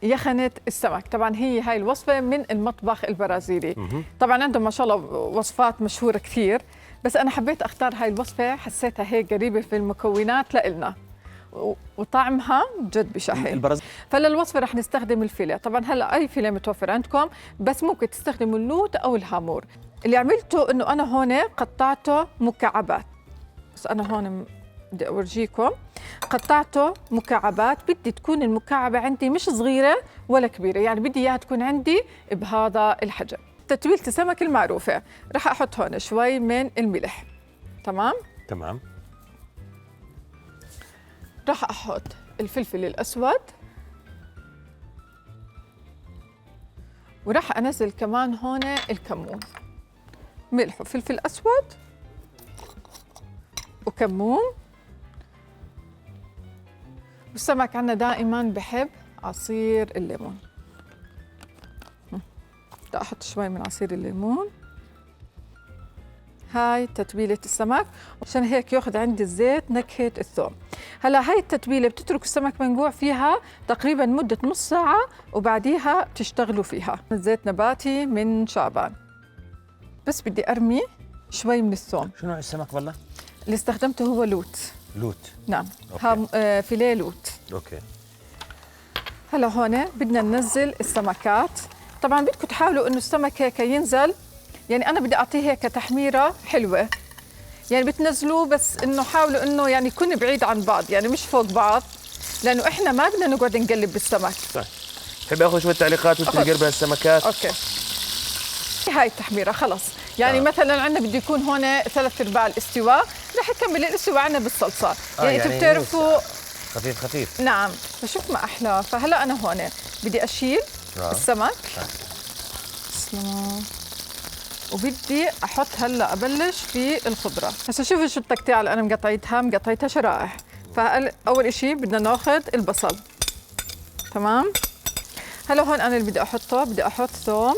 يخنة السمك. طبعا هاي الوصفة من المطبخ البرازيلي. طبعا عندهم ما شاء الله وصفات مشهورة كثير، بس أنا حبيت أختار هاي الوصفة، حسيتها هيك قريبة في المكونات لإلنا وطعمها جد بشهي. فللوصفة رح نستخدم الفيليه. طبعا هلا أي فيليه متوفر عندكم، بس ممكن تستخدموا اللوت أو الهامور. اللي عملته إنه أنا هون قطعته مكعبات، بس أنا هون بدي أورجيكم قطعته مكعبات. بدي تكون المكعبة عندي مش صغيرة ولا كبيرة، يعني بدي إياها تكون عندي بهذا الحجم. تتبيلة السمك المعروفة، رح أحط هون شوي من الملح. تمام؟ تمام. رح أحط الفلفل الأسود، ورح أنزل كمان هون الكمون. ملح وفلفل أسود وكمون. والسمك عنا دائما بحب عصير الليمون. بدي أحط شوي من عصير الليمون. هاي تتبيلة السمك، عشان هيك ياخذ عندي الزيت نكهة الثوم. هلا هاي التتبيلة بتترك السمك منقوع فيها تقريبا مدة نص ساعة، وبعديها بتشتغلوا فيها. زيت نباتي من شعبان. بس بدي أرمي شوي من الثوم. شو نوع السمك والله؟ اللي استخدمته هو لوت. لوت. نعم. فيليه لوت. اوكي. هلا هون بدنا ننزل السمكات. طبعا بدكم تحاولوا انه السمك هيك ينزل، يعني انا بدي اعطيه هيك تحميره حلوه، يعني بتنزلوه بس انه حاولوا انه يعني يكون بعيد عن بعض، يعني مش فوق بعض، لانه احنا ما بدنا نقعد نقلب بالسمك. طيب بحب اخذ شويه تعليقات وانت تقرب السمكات. اوكي. هاي التحميره خلص، يعني مثلا عندنا بده يكون هون 3/4 الاستواء، رح نكمل الاستواء عندنا بالصلصه. يعني انتم بتعرفوا خفيف خفيف. نعم. فشوف ما احلى. فهلا انا هون بدي اشيل السمك. تسلم. وبدي احط هلا ابلش في الخضره. هسه شوفوا شو التقطيعه اللي انا مقطعيتها شرائح. فاول شيء بدنا ناخذ البصل. تمام. هلا هون انا اللي بدي احطه، بدي احط ثوم.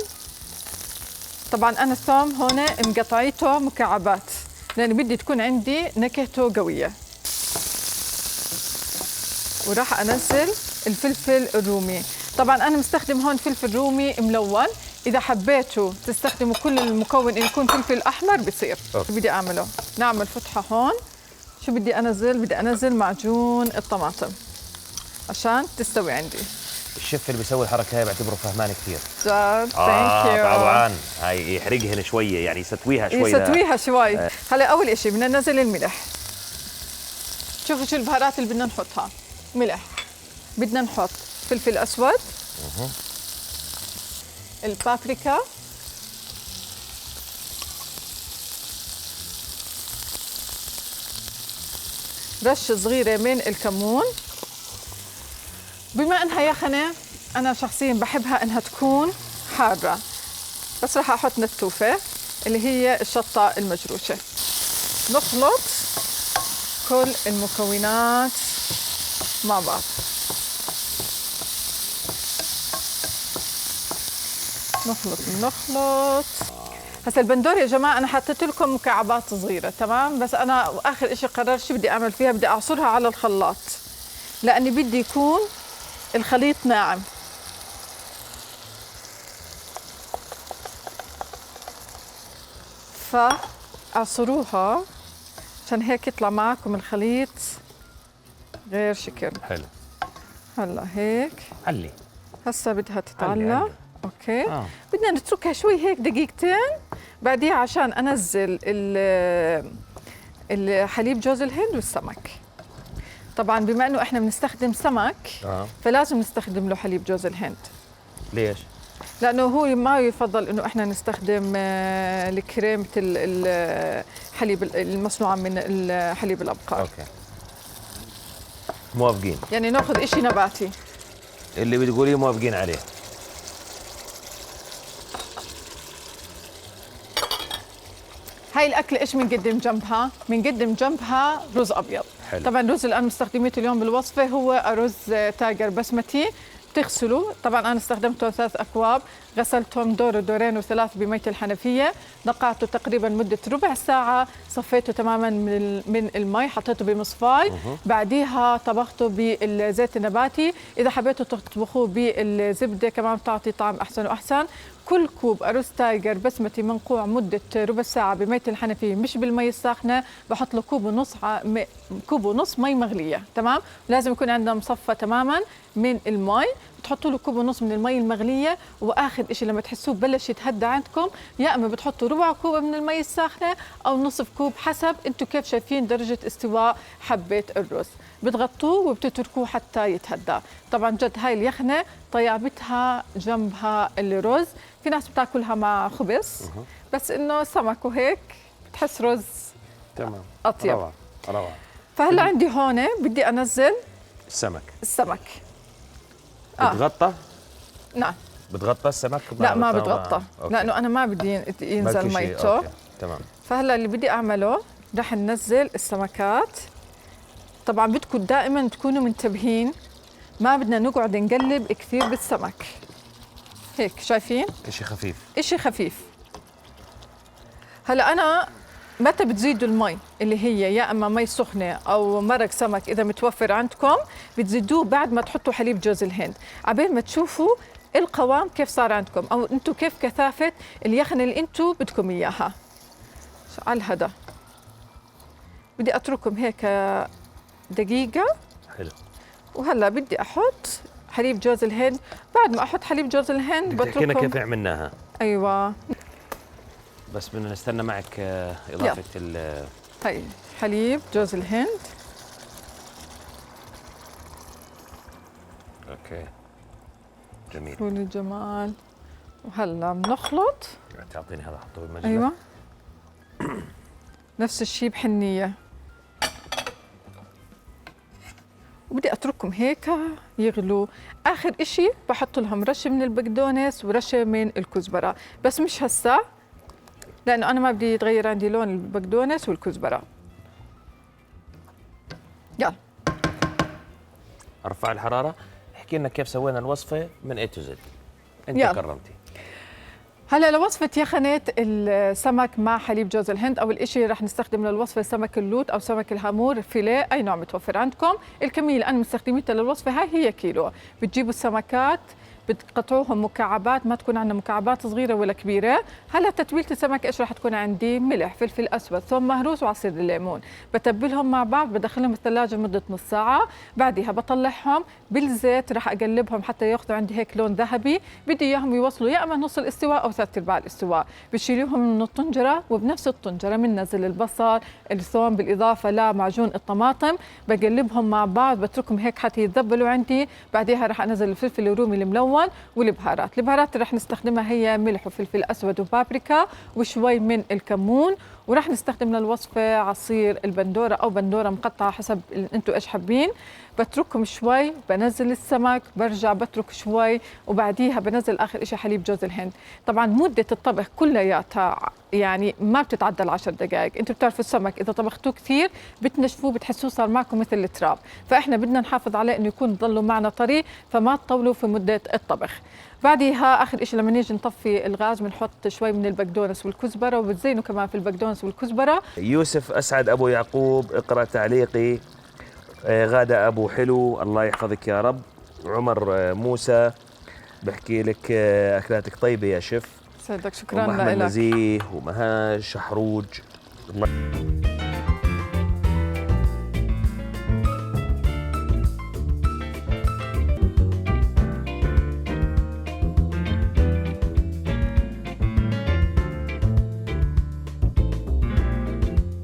طبعا انا الثوم هون مقطعيته مكعبات، لأن بدي تكون عندي نكهته قوية. وراح أنزل الفلفل الرومي. طبعا أنا مستخدم هون فلفل رومي ملون، إذا حبيتوا تستخدموا كل المكون إن يكون فلفل أحمر بصير. شو بدي أعمله؟ نعمل فتحة هون. شو بدي أنزل؟ بدي أنزل معجون الطماطم عشان تستوي عندي. الشيف اللي بيسوي الحركه هاي بعتبره فهمان كثير. طبعا هاي يحرقهن شويه، يعني يستويها شوي. يستويها شوي. هلا اول شيء بدنا ننزل الملح. شوفوا شو البهارات اللي بدنا نحطها. ملح، بدنا نحط فلفل اسود، البابريكا، رشه صغيره من الكمون. بما انها يخنه انا شخصيا بحبها انها تكون حاره، بس راح احط نتوفه اللي هي الشطه المجروشه. نخلط كل المكونات مع بعض. نخلط. هسا البندور يا جماعه انا حطيت لكم مكعبات صغيره، تمام، بس انا اخر شيء قررت شو بدي اعمل فيها. بدي اعصرها على الخلاط، لاني بدي يكون الخليط ناعم. فاعصروها عشان هيك يطلع معكم الخليط غير شكل. حلو. هلا هيك علي. هسا بدها تتعلى. اوكي. بدنا نتركها شوي هيك دقيقتين، بعديها عشان انزل الحليب جوز الهند والسمك. طبعا بما انه احنا بنستخدم سمك فلازم نستخدم له حليب جوز الهند. ليش؟ لانه هو ما يفضل انه احنا نستخدم الكريمه الحليب المصنوعه من حليب الابقار. اوكي. موافقين. يعني ناخذ شيء نباتي. اللي بتقوليه موافقين عليه. هاي الأكلة إيش بنقدم جنبها؟ بنقدم جنبها رز أبيض. حلو. طبعا الرز اللي أنا مستخدميته اليوم بالوصفة هو رز تايجر بسمتي. بتغسلوا. طبعا انا استخدمته 3 اكواب، غسلتهم دور ودورين وثلاث بمية الحنفيه، نقعته تقريبا مده ربع ساعه، صفيته تماما من المي، حطيته بمصفاي، بعديها طبخته بالزيت النباتي. اذا حبيتوا تطبخوه بالزبده كمان بتعطي طعم احسن واحسن. كل كوب أرز تايجر بسمتي منقوع مدة ربع ساعة بمية الحنفية مش بالمي الساخنة، بحط له كوب ونص مي مغلية. تمام، لازم يكون عندنا مصفى تماما من المي، بتحطوا له كوب ونص من المي المغلية. وآخر إشي لما تحسوه بلش يتهدى عندكم، يا إما بتحطوا ربع كوب من المي الساخنة أو نصف كوب، حسب أنتوا كيف شايفين درجة استواء حبة الرز. بتغطوه وبتتركوه حتى يتهدى. طبعا جد هاي اليخنة طيابتها جنبها الرز. في ناس بتاكلها مع خبز، بس انه سمك وهيك بتحس رز تمام اطيب. روعة روعة. فهلا عندي هون بدي انزل السمك. بتغطى؟ نعم. بتغطى السمك؟ لا ما بتغطى، لانه انا ما بدي ينزل ميته. تمام. فهلا اللي بدي اعمله رح ننزل السمكات. طبعا بدكم دائما تكونوا منتبهين، ما بدنا نقعد نقلب كثير بالسمك. هيك شايفين؟ اشي خفيف. هلا انا متى بتزيدوا المي اللي هي يا اما مي سخنه او مرق سمك اذا متوفر عندكم، بتزيدوه بعد ما تحطوا حليب جوز الهند، عبين ما تشوفوا القوام كيف صار عندكم، او انتم كيف كثافه اليخنه اللي انتم بدكم اياها. على الهدى بدي اترككم هيك دقيقه. حلو. وهلا بدي احط حليب جوز الهند. بعد ما احط حليب جوز الهند بتحكينا كيف عملناها. ايوه، بس بدنا نستنى معك اضافه هي حليب جوز الهند. اوكي جميل. شو الجمال. وهلا بنخلط. تعطيني هذا احطه بالمجلة. ايوه نفس الشيء بحنيه. وبدي اتركهم هيك يغلوا. اخر اشي بحط لهم رشه من البقدونس ورشه من الكزبره، بس مش هسا لانه انا ما بدي يتغير عندي لون البقدونس والكزبره. يلا ارفع الحراره. احكي لنا كيف سوينا الوصفه من A to Z. انت كرمتي. هلا لوصفة يخنة السمك مع حليب جوز الهند، أول إشي رح نستخدم للوصفة سمك اللوت أو سمك الهامور فيليه، أي نوع متوفر عندكم. الكمية اللي أنا مستخدمتها للوصفة هاي هي كيلو. بتجيبوا السمكات بتقطعوهم مكعبات، ما تكون عندنا مكعبات صغيرة ولا كبيرة. هلا تتبيلة السمك إيش رح تكون عندي؟ ملح، فلفل أسود، ثوم مهروس وعصير الليمون. بتبلهم مع بعض، بدخلهم الثلاجة لمدة نص ساعة. بعدها بطلعهم بالزيت، رح أقلبهم حتى ياخذوا عندي هيك لون ذهبي. بدي إياهم يوصلوا يا إما نص الاستواء أو 3/4 الاستواء. بشيلوهم من الطنجرة، وبنفس الطنجرة بننزل البصل، الثوم، بالإضافة لمعجون الطماطم. بقلبهم مع بعض، بتركهم هيك حتى يتذبلوا عندي. بعدها رح أنزل الفلفل الرومي الملون والبهارات. البهارات اللي رح نستخدمها هي ملح وفلفل اسود وبابريكا وشوي من الكمون. ورح نستخدم للوصفه عصير البندوره او بندوره مقطعه حسب انتم ايش حابين. بتركهم شوي، بنزل السمك، برجع بترك شوي، وبعديها بنزل اخر شيء حليب جوز الهند. طبعا مده الطبخ كلياتها يعني ما بتتعدى ال10 دقائق. انتم بتعرفوا السمك اذا طبختوه كثير بتنشفوه، بتحسوه صار معكم مثل التراب، فاحنا بدنا نحافظ عليه انه يكون ضلوا معنا طري، فما تطولوا في مده الطبخ. بعدها اخر شيء لما نيجي نطفي الغاز بنحط شوي من البقدونس والكزبره، وبتزينوا كمان في البقدونس والكزبره. يوسف اسعد ابو يعقوب، اقرا تعليقي. غادة ابو حلو، الله يحفظك يا رب. عمر موسى بحكي لك اكلاتك طيبه يا شيف. سعدك، شكرا لك. ومحمد نزيه ومهاج شحروج. الله